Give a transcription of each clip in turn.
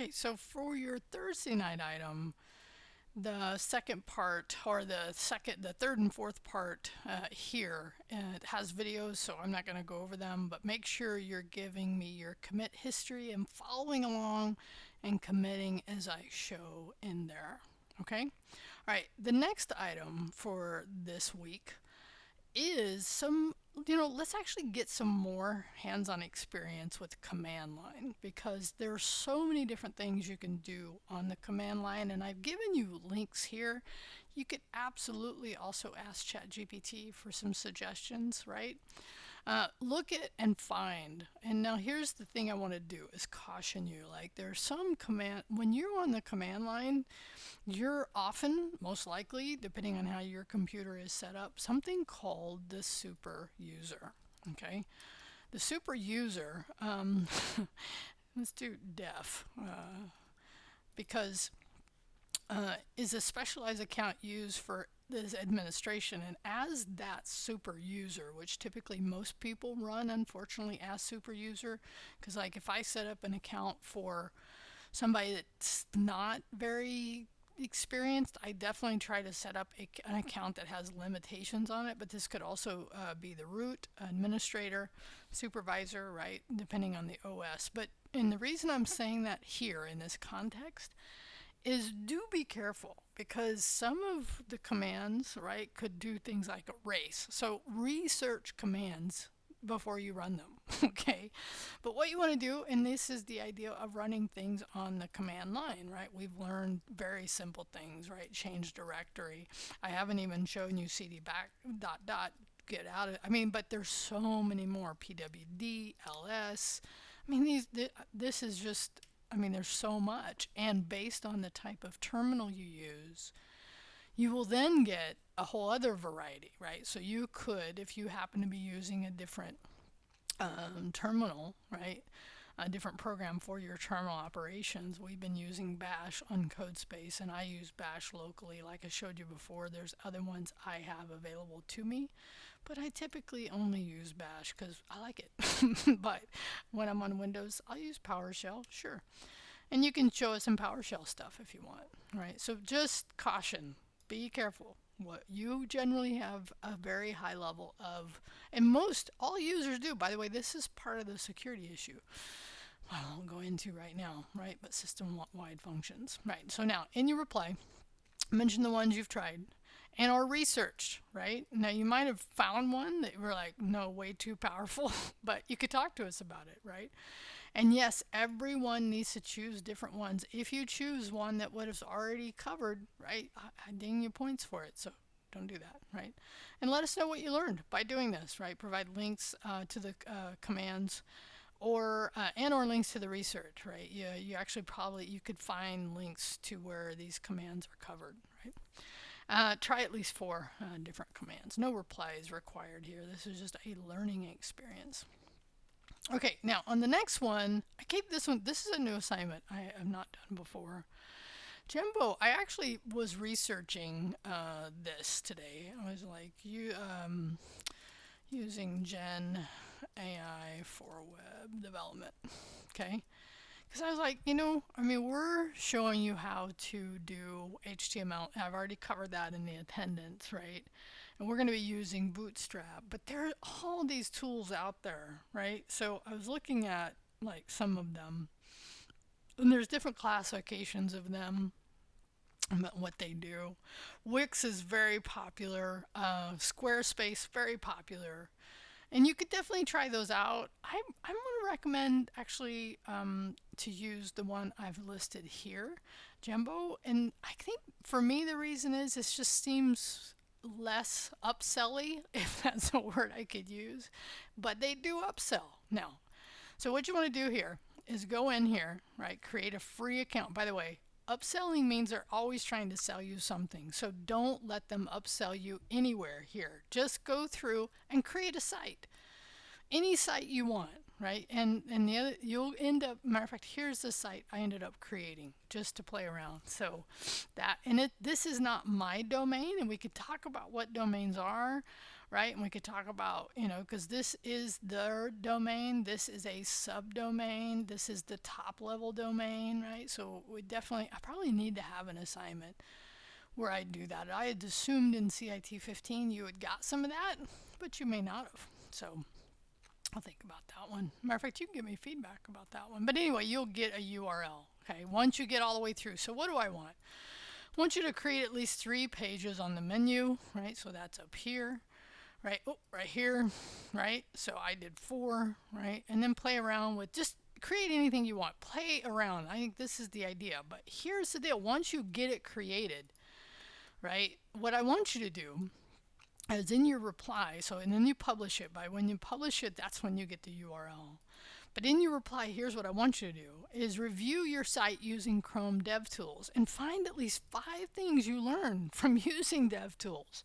Okay, so for your Thursday night item, the second part, or the third and fourth part here, it has videos, so I'm not going to go over them, but make sure you're giving me your commit history and following along and committing as I show in there. Okay? All right, the next item for this week is let's actually get some more hands-on experience with command line, because there are so many different things you can do on the command line, and I've given you links here. You could absolutely also ask ChatGPT for some suggestions, right? Look at and find. And now here's the thing I want to do is caution you. Like, there's some command, when you're on the command line, you're often, most likely, depending on how your computer is set up, something called the super user. Okay? The super user, let's do def, because is a specialized account used for this administration. And as that super user, which typically most people run, unfortunately, as super user, because like if I set up an account for somebody that's not very experienced, I definitely try to set up an account that has limitations on it. But this could also be the root, administrator, supervisor, right, depending on the OS. And the reason I'm saying that here in this context is, do be careful, because some of the commands, right, could do things like erase. So research commands before you run them. Okay, but what you want to do, and this is the idea of running things on the command line, right? We've learned very simple things, right? Change directory. I haven't even shown you cd back dot dot get out of it. I mean, but there's so many more. pwd, ls. I mean, this is just, I mean, there's so much. And based on the type of terminal you use, you will then get a whole other variety, right? So you could, if you happen to be using a different terminal, right, a different program for your terminal operations. We've been using Bash on CodeSpace, and I use Bash locally. Like I showed you before, there's other ones I have available to me, but I typically only use Bash because I like it. But when I'm on Windows, I'll use PowerShell, sure. And you can show us some PowerShell stuff if you want, right? So just caution, be careful. What you generally have a very high level of, and most all users do, by the way, this is part of the security issue I won't go into right now, right? But system-wide functions, right? So now in your reply, mention the ones you've tried and or researched, right? Now you might have found one that you were like, no, way too powerful, but you could talk to us about it, right? And yes, everyone needs to choose different ones. If you choose one that would have already covered, right, I ding you points for it. So don't do that, right? And let us know what you learned by doing this, right? Provide links to the commands, or and or links to the research, right? You actually probably, you could find links to where these commands are covered, right? Try at least 4 different commands. No replies required here. This is just a learning experience. Okay, now on the next one, I gave this one, this is a new assignment I have not done before. Jumbo, I actually was researching this today. I was like, using Gen AI for web development, okay? Because I was like, I mean, we're showing you how to do HTML. I've already covered that in the attendance, right? And we're going to be using Bootstrap, but there are all these tools out there, right? So I was looking at like some of them, and there's different classifications of them, about what they do. Wix is very popular. Squarespace, very popular. And you could definitely try those out. I'm going to recommend actually to use the one I've listed here, Jumbo. And I think for me the reason is it just seems less upselly, if that's a word I could use. But they do upsell now. So what you want to do here is go in here, right? Create a free account. By the way, upselling means they're always trying to sell you something. So don't let them upsell you anywhere here. Just go through and create a site. Any site you want, right? And the other, you'll end up, matter of fact, here's the site I ended up creating just to play around. So that, and this is not my domain, and we could talk about what domains are, right? And we could talk about, you know, because this is their domain, this is a subdomain, this is the top level domain, right? So we definitely, I probably need to have an assignment where I do that. I had assumed in CIT 15 you had got some of that, but you may not have. So I'll think about that one. Matter of fact, you can give me feedback about that one. But anyway, you'll get a URL, okay, once you get all the way through. So what do I want? I want you to create at least 3 pages on the menu, right? So that's up here, right? Oh, right here, right? So I did 4, right? And then play around with just create anything you want. Play around. I think this is the idea. But here's the deal. Once you get it created, right? What I want you to do is in your reply, so and then you publish it. By when you publish it, that's when you get the URL. But in your reply, here's what I want you to do is review your site using Chrome DevTools and find at least 5 things you learned from using DevTools.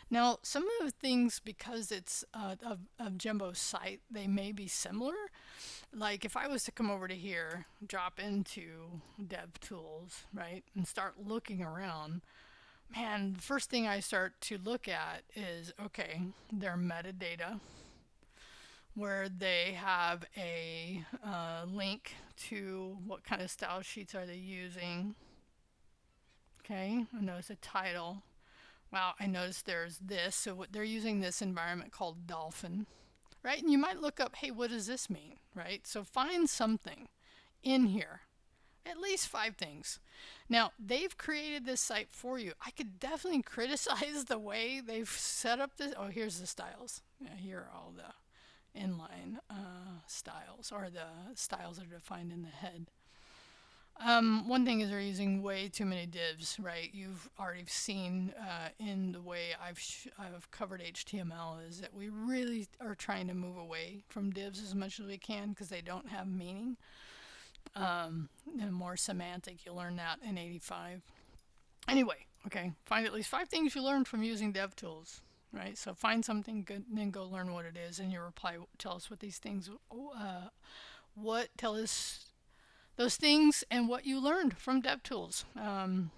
Now, some of the things, because it's of Jumbo's site, they may be similar. Like if I was to come over to here, drop into DevTools, right, and start looking around, man, the first thing I start to look at is, okay, their metadata, where they have a link to what kind of style sheets are they using. Okay, I notice a title. Wow, I noticed there's this. So what they're using this environment called Dolphin, right? And you might look up, hey, what does this mean, right? So find something in here. At least 5 things. Now, they've created this site for you. I could definitely criticize the way they've set up this. Oh, here's the styles. Yeah, here are all the inline styles, or the styles that are defined in the head. One thing is they're using way too many divs, right? You've already seen in the way I've covered HTML is that we really are trying to move away from divs as much as we can because they don't have meaning. And more semantic, you'll learn that in 85. Anyway, okay, find at least 5 things you learned from using DevTools, right? So find something good, and then go learn what it is. In your reply, tell us what these things, tell us those things and what you learned from DevTools, from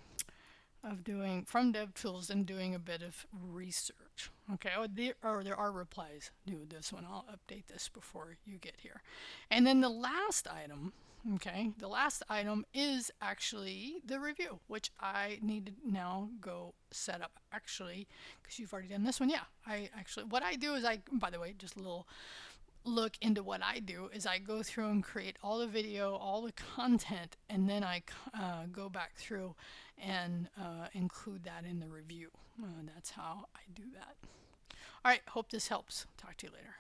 DevTools and doing a bit of research. Okay, there are replies. Do this one. I'll update this before you get here. And then the last item, okay, the last item is actually the review, which I need to now go set up, actually, because you've already done this one. Yeah, what I do is by the way, just a little look into what I do is I go through and create all the video, all the content, and then I go back through and include that in the review. That's how I do that. All right, hope this helps. Talk to you later.